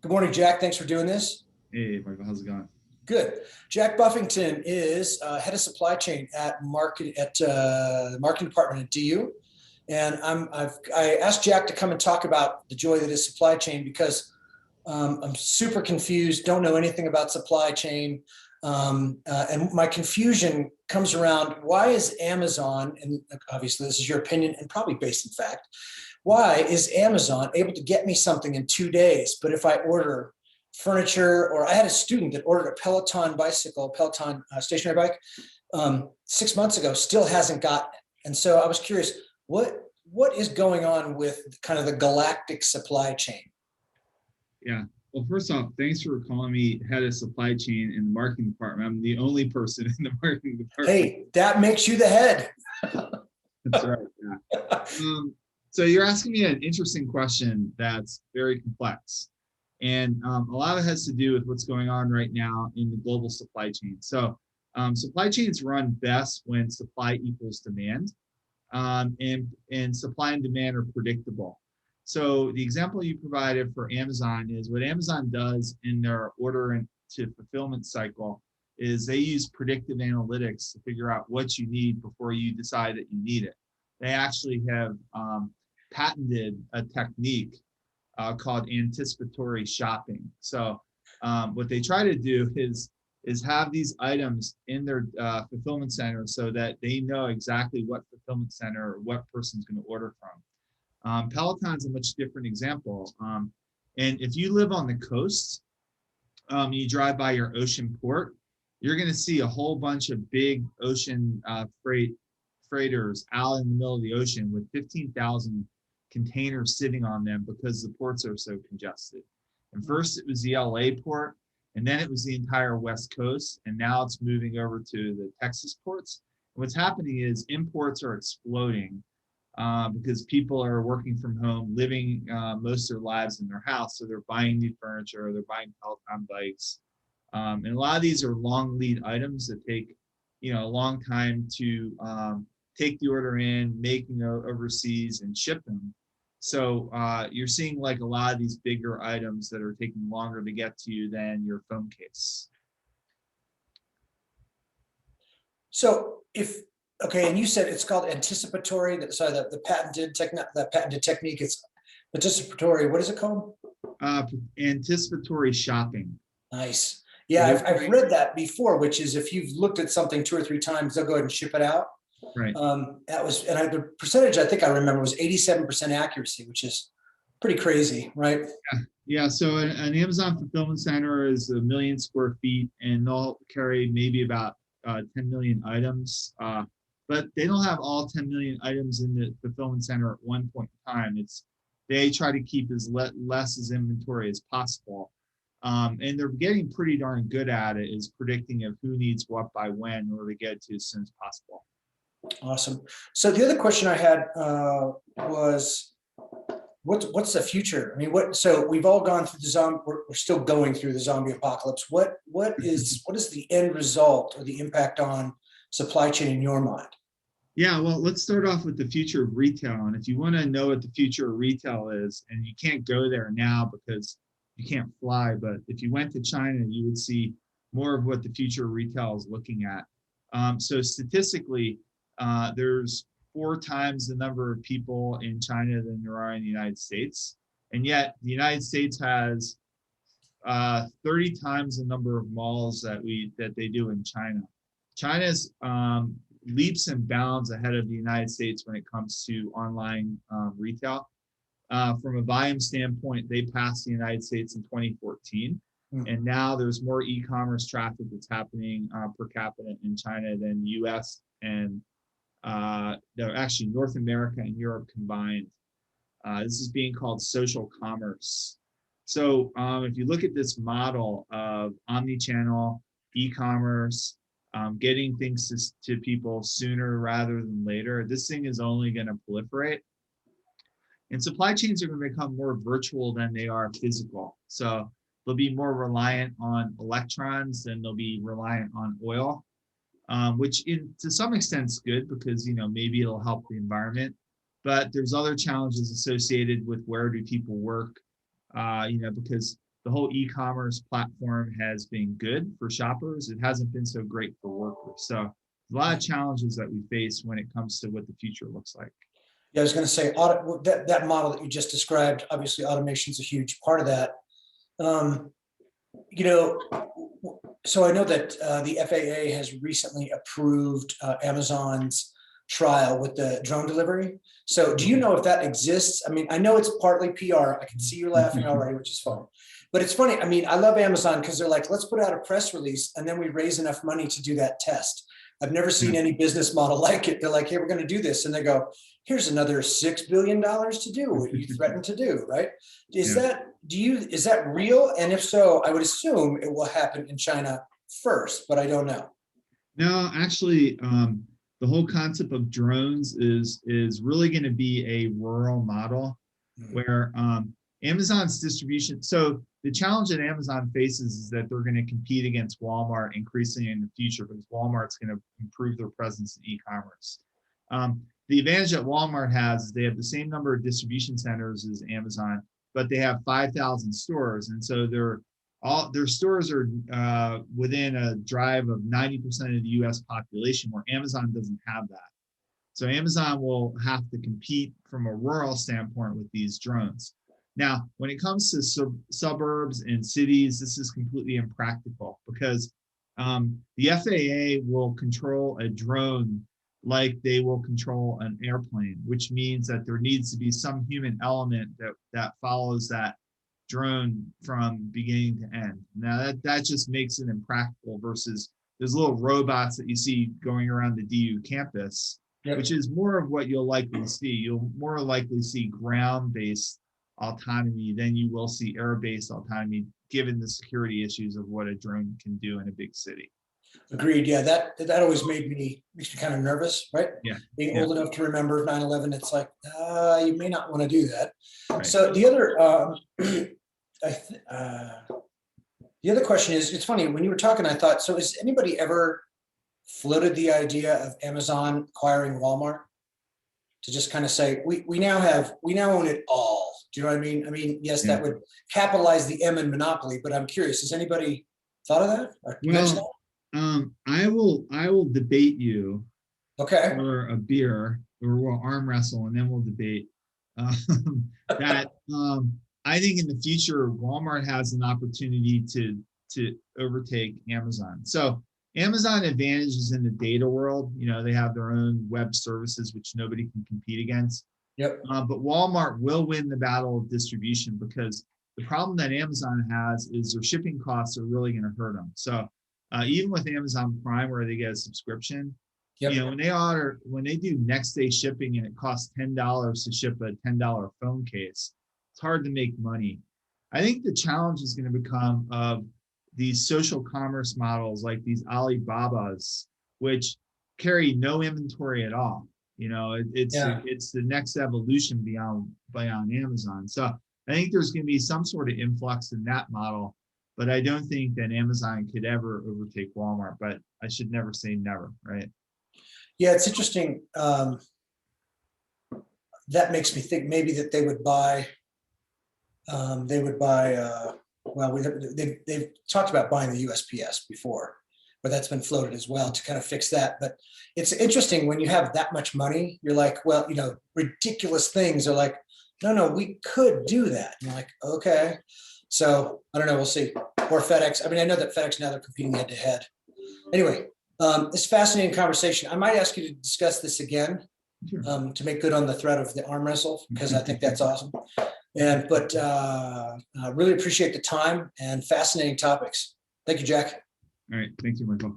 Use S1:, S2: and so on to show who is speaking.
S1: Good morning, Jack. Thanks for doing this.
S2: Hey, Michael, how's it going?
S1: Good. Jack Buffington is head of supply chain at the marketing department at DU, and I asked Jack to come and talk about the joy that is supply chain because I'm super confused, don't know anything about supply chain, and my confusion comes around why is Amazon, and obviously this is your opinion and probably based in fact, why is Amazon able to get me something in 2 days, but if I order furniture, or I had a student that ordered a Peloton stationary bike 6 months ago, still hasn't gotten it. And so I was curious, what is going on with kind of the galactic supply chain?
S2: Yeah. Well, first off, thanks for calling me head of supply chain in the marketing department. I'm the only person in the marketing department.
S1: Hey, that makes you the head.
S2: That's right. Yeah. So you're asking me an interesting question that's very complex. And a lot of it has to do with what's going on right now in the global supply chain. So supply chains run best when supply equals demand, and supply and demand are predictable. So the example you provided for Amazon is what Amazon does in their order to fulfillment cycle is they use predictive analytics to figure out what you need before you decide that you need it. They actually have patented a technique called anticipatory shopping. So what they try to do is have these items in their fulfillment center so that they know exactly what fulfillment center or what person's going to order from. Peloton's a much different example. And if you live on the coast, you drive by your ocean port, you're going to see a whole bunch of big ocean freighters out in the middle of the ocean with 15,000 containers sitting on them because the ports are so congested. And first it was the LA port, and then it was the entire West Coast, and now it's moving over to the Texas ports. And what's happening is imports are exploding because people are working from home, living most of their lives in their house, so they're buying new furniture, they're buying Peloton bikes, and a lot of these are long lead items that take a long time to take the order in, making overseas, and ship them. So you're seeing like a lot of these bigger items that are taking longer to get to you than your phone case.
S1: So okay, and you said it's called anticipatory. Sorry, the patented technique. It's anticipatory. What is it called?
S2: Anticipatory shopping.
S1: Nice. Yeah, I've read that before, which is if you've looked at something 2 or 3 times, they'll go ahead and ship it out.
S2: Right.
S1: The percentage I think I remember was 87% accuracy, which is pretty crazy, right?
S2: Yeah. So an Amazon fulfillment center is 1 million square feet, and they'll carry maybe about 10 million items. But they don't have all 10 million items in the fulfillment center at one point in time. They try to keep as less as inventory as possible. And they're getting pretty darn good at it, is predicting of who needs what by when in order to get it to as soon as possible.
S1: Awesome. So the other question I had was, what's the future? I mean, so we've all gone through the zombie. We're still going through the zombie apocalypse. What is the end result or the impact on supply chain in your mind?
S2: Yeah, well, let's start off with the future of retail. And if you want to know what the future of retail is, and you can't go there now because you can't fly, but if you went to China, you would see more of what the future of retail is looking at. So statistically, there's 4 times the number of people in China than there are in the United States. And yet the United States has 30 times the number of malls that they do in China. China's leaps and bounds ahead of the United States when it comes to online retail. From a volume standpoint, they passed the United States in 2014. And now there's more e-commerce traffic that's happening per capita in China than the US and actually North America and Europe combined. This is being called social commerce. So if you look at this model of omni-channel e-commerce, getting things to people sooner rather than later, this thing is only going to proliferate. And supply chains are going to become more virtual than they are physical. So they'll be more reliant on electrons than they'll be reliant on oil, which to some extent is good because, maybe it'll help the environment. But there's other challenges associated with where do people work, because the whole e-commerce platform has been good for shoppers. It hasn't been so great for workers. So a lot of challenges that we face when it comes to what the future looks like.
S1: Yeah, I was going to say that model that you just described. Obviously, automation is a huge part of that. You know, so I know that the FAA has recently approved Amazon's trial with the drone delivery. So do you know if that exists? I mean, I know it's partly PR. I can see you laughing already, which is fun. But it's funny. I mean, I love Amazon because they're like, let's put out a press release and then we raise enough money to do that test. I've never seen any business model like it. They're like, hey, we're going to do this. And they go, here's another $6 billion to do what you threatened to do, right? Is that real? And if so, I would assume it will happen in China first, but I don't know.
S2: No, actually, the whole concept of drones is really going to be a rural model where Amazon's distribution. So the challenge that Amazon faces is that they're going to compete against Walmart increasingly in the future because Walmart's going to improve their presence in e-commerce. The advantage that Walmart has is they have the same number of distribution centers as Amazon, but they have 5,000 stores. And so their stores are within a drive of 90% of the US population, where Amazon doesn't have that. So Amazon will have to compete from a rural standpoint with these drones. Now, when it comes to suburbs and cities, this is completely impractical because the FAA will control a drone like they will control an airplane, which means that there needs to be some human element that follows that drone from beginning to end. Now that just makes it impractical versus those little robots that you see going around the DU campus, which is more of what you'll likely see. You'll more likely see ground-based autonomy than you will see air-based autonomy, given the security issues of what a drone can do in a big city.
S1: Agreed. Yeah, that always makes me kind of nervous, right?
S2: Yeah.
S1: Being old enough to remember 9/11, it's like you may not want to do that.
S2: Right.
S1: So the other question is, it's funny when you were talking, I thought, so has anybody ever floated the idea of Amazon acquiring Walmart to just kind of say we now own it all? Do you know what I mean? I mean, yes, that would capitalize the M in monopoly, but I'm curious, has anybody thought of that? Or mentioned that?
S2: I will debate you
S1: for
S2: a beer, or we'll arm wrestle and then we'll debate that. I think in the future, Walmart has an opportunity to overtake Amazon. So Amazon advantages in the data world. You know, they have their own web services, which nobody can compete against.
S1: Yep.
S2: But Walmart will win the battle of distribution because the problem that Amazon has is their shipping costs are really going to hurt them. So even with Amazon Prime, where they get a subscription, you know, when they do next day shipping and it costs $10 to ship a $10 phone case, it's hard to make money. I think the challenge is going to become of these social commerce models like these Alibabas, which carry no inventory at all. You know, it's the next evolution beyond Amazon. So I think there's going to be some sort of influx in that model, but I don't think that Amazon could ever overtake Walmart. But I should never say never, right?
S1: Yeah, it's interesting. That makes me think maybe that they would buy. Well, they've talked about buying the USPS before, but that's been floated as well to kind of fix that. But it's interesting when you have that much money, you're like, well, you know, ridiculous things are like, no, we could do that. And you're like, okay. So I don't know, we'll see. Or FedEx. I mean, I know that FedEx now they're competing head to head. Anyway, it's a fascinating conversation. I might ask you to discuss this again to make good on the threat of the arm wrestle, because I think that's awesome. But I really appreciate the time and fascinating topics. Thank you, Jack.
S2: All right. Thank you, Michael.